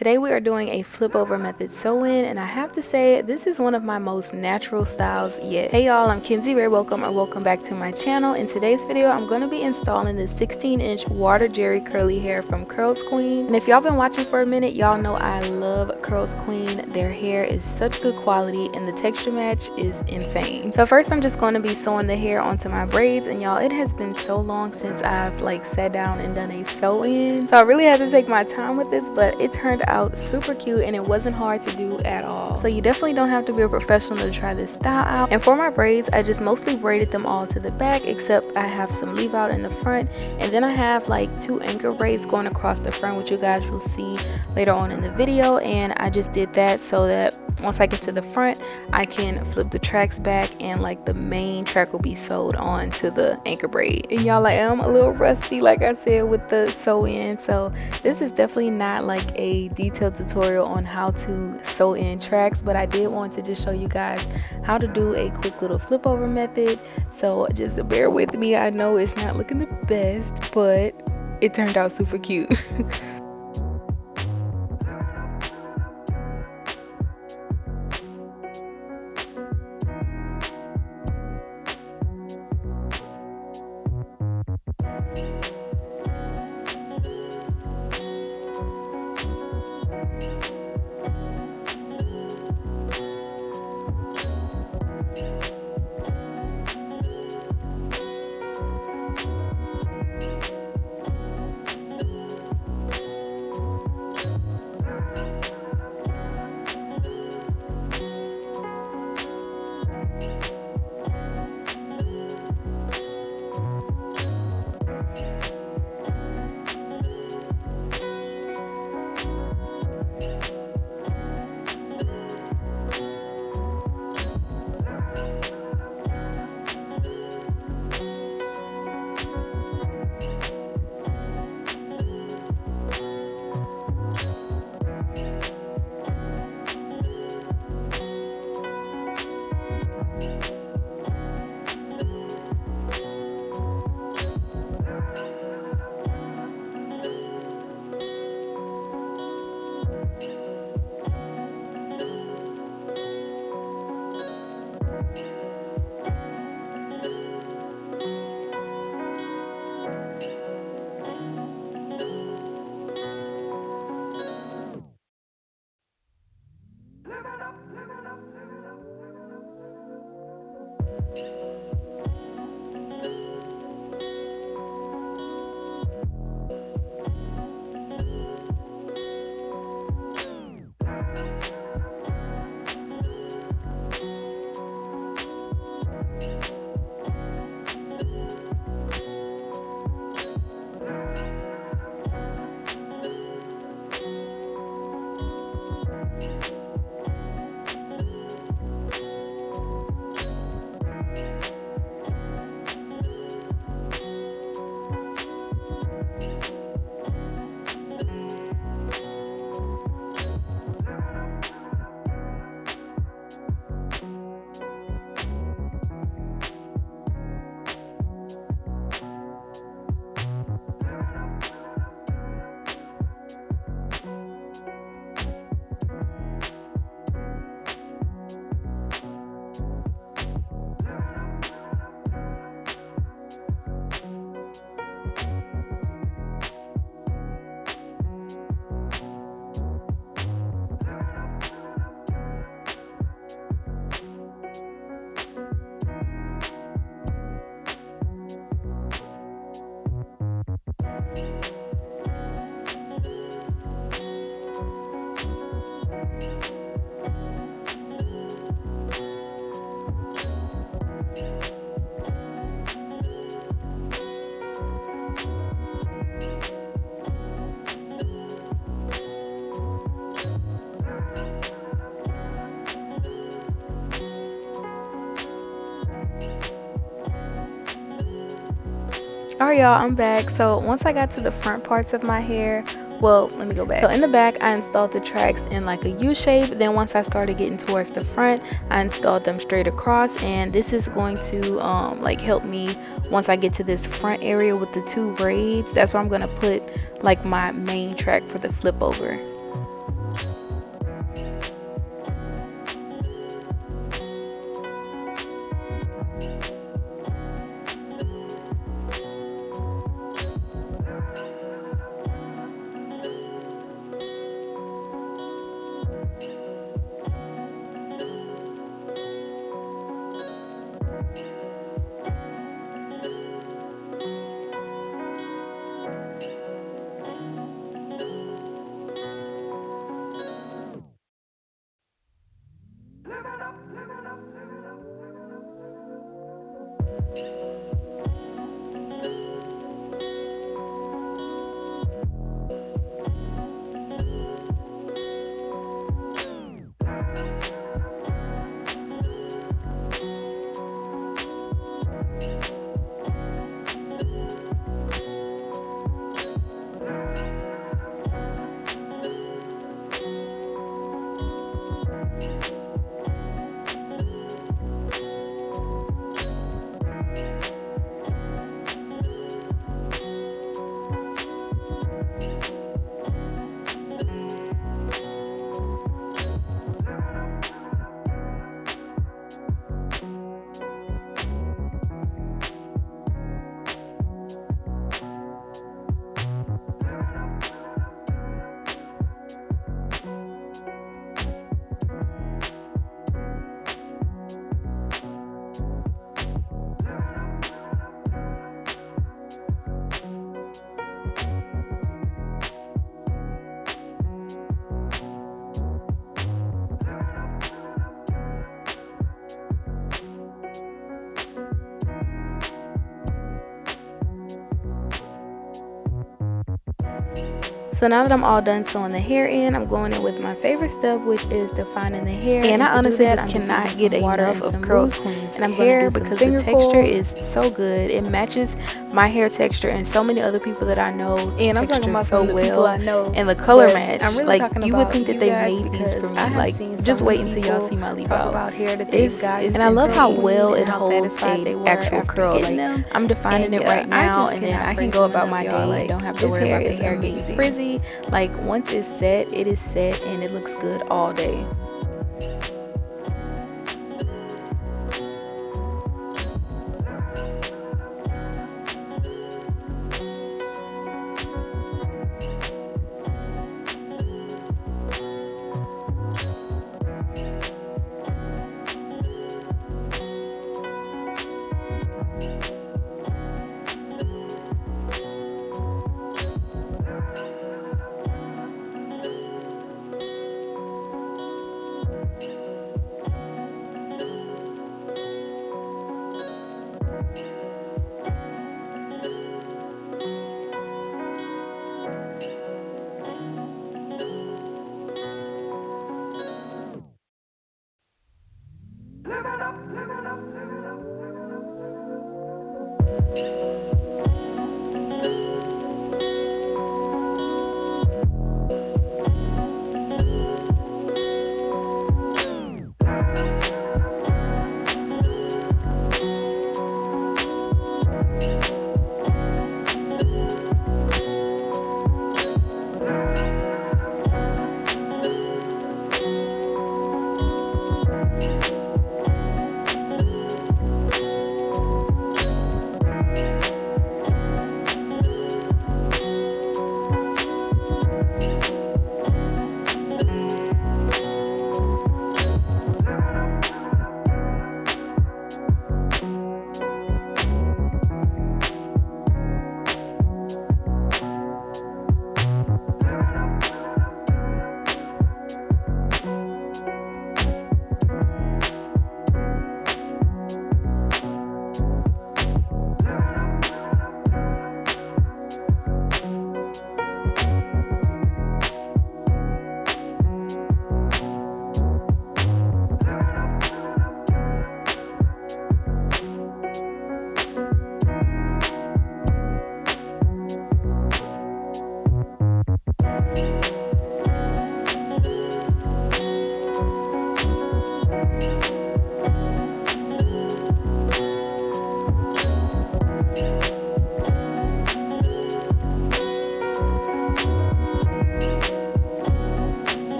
Today we are doing a flip over method sew-in, and I have to say this is one of my most natural styles yet. Hey y'all, I'm Kenzie Ray. Welcome back to my channel. In today's video I'm going to be installing this 16-inch water jerry curly hair from CurlsQueen. And if y'all been watching for a minute, y'all know I love CurlsQueen. Their hair is such good quality and the texture match is insane. So first I'm just going to be sewing the hair onto my braids, and y'all, it has been so long since I've sat down and done a sew-in, so I really had to take my time with this, but it turned out super cute and it wasn't hard to do at all. So you definitely don't have to be a professional to try this style out. And for my braids, I just mostly braided them all to the back, except I have some leave out in the front, and then I have two anchor braids going across the front, which you guys will see later on in the video. And I just did that so that once I get to the front, I can flip the tracks back and the main track will be sewed on to the anchor braid. And y'all, I am a little rusty, like I said, with the sew in, so this is definitely not a detailed tutorial on how to sew in tracks, but I did want to just show you guys how to do a quick little flip over method. So just bear with me. I know it's not looking the best, but it turned out super cute. Alright y'all, I'm back. So once I got to the front parts of my hair, well, let me go back. So in the back I installed the tracks in a U shape. Then once I started getting towards the front, I installed them straight across, and this is going to help me once I get to this front area with the two braids. That's where I'm going to put my main track for the flip over. So now that I'm all done sewing the hair in, I'm going in with my favorite step, which is defining the hair. And I honestly just cannot get enough of CurlsQueen's hair because the texture is so good. It matches my hair texture and so many other people that I know texture so well. And the color match, like you would think that they made these for me. Like just wait until y'all see my leave out. And I love how well it holds a actual curl. Like I'm defining it right now, and then I can go about my day. Like don't have to worry about the hair getting frizzy. Like once it's set, it is set and it looks good all day.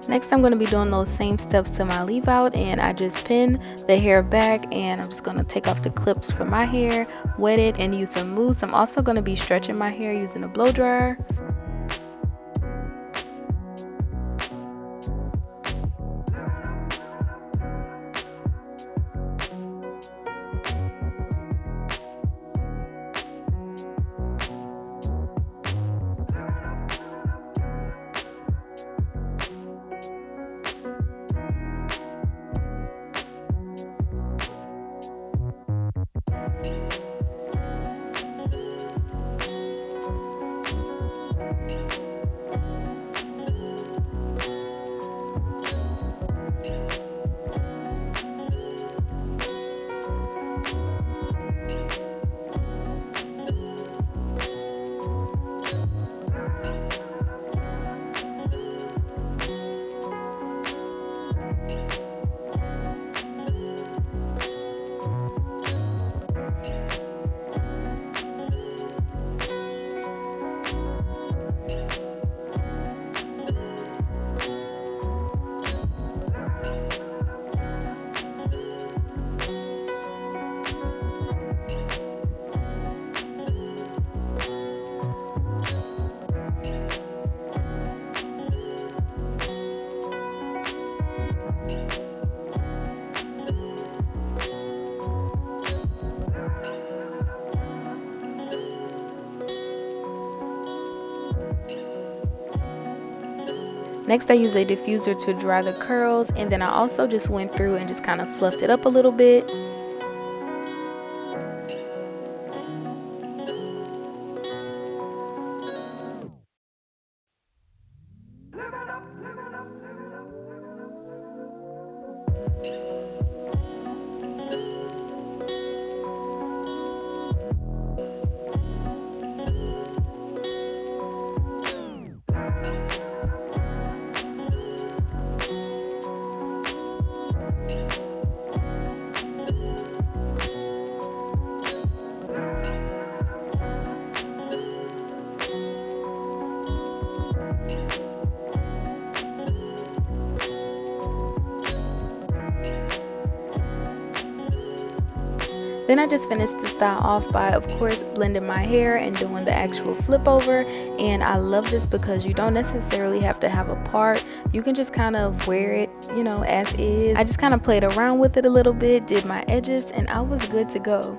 Next, I'm going to be doing those same steps to my leave out, and I just pin the hair back, and I'm just going to take off the clips for my hair, wet it, and use some mousse. I'm also going to be stretching my hair using a blow dryer. Next, I use a diffuser to dry the curls, and then I also just went through and just kind of fluffed it up a little bit. Then I just finished the style off by, of course, blending my hair and doing the actual flip over. And I love this because you don't necessarily have to have a part. You can just kind of wear it, you know, as is. I just kind of played around with it a little bit, did my edges, and I was good to go.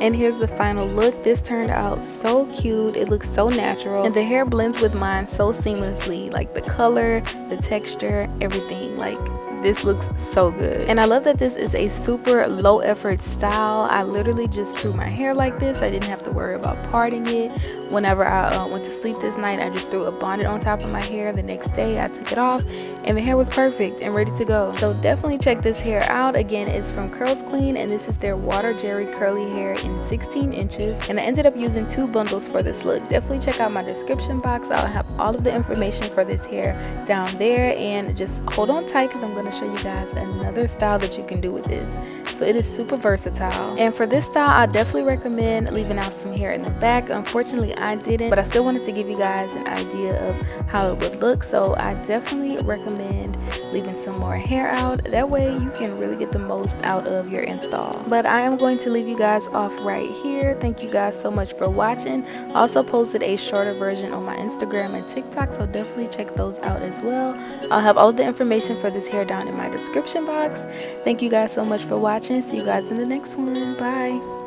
And here's the final look. This turned out so cute. It looks so natural, and the hair blends with mine so seamlessly. Like the color, the texture, everything. Like, this looks so good. And I love that this is a super low effort style. I literally just threw my hair like this. I didn't have to worry about parting it. Whenever I went to sleep this night, I just threw a bonnet on top of my hair. The next day I took it off, and the hair was perfect and ready to go. So definitely check this hair out. Again, it's from CurlsQueen, and this is their water jerry curly hair in 16 inches. And I ended up using 2 bundles for this look. Definitely check out my description box. I'll have all of the information for this hair down there, and just hold on tight because I'm going to show you guys another style that you can do with this. So it is super versatile. And for this style, I definitely recommend leaving out some hair in the back. Unfortunately, I didn't, but I still wanted to give you guys an idea of how it would look. So I definitely recommend leaving some more hair out. That way you can really get the most out of your install. But I am going to leave you guys off right here. Thank you guys so much for watching. I also posted a shorter version on my Instagram and TikTok, so definitely check those out as well. I'll have all of the information for this hair down in my description box. Thank you guys so much for watching. See you guys in the next one. Bye.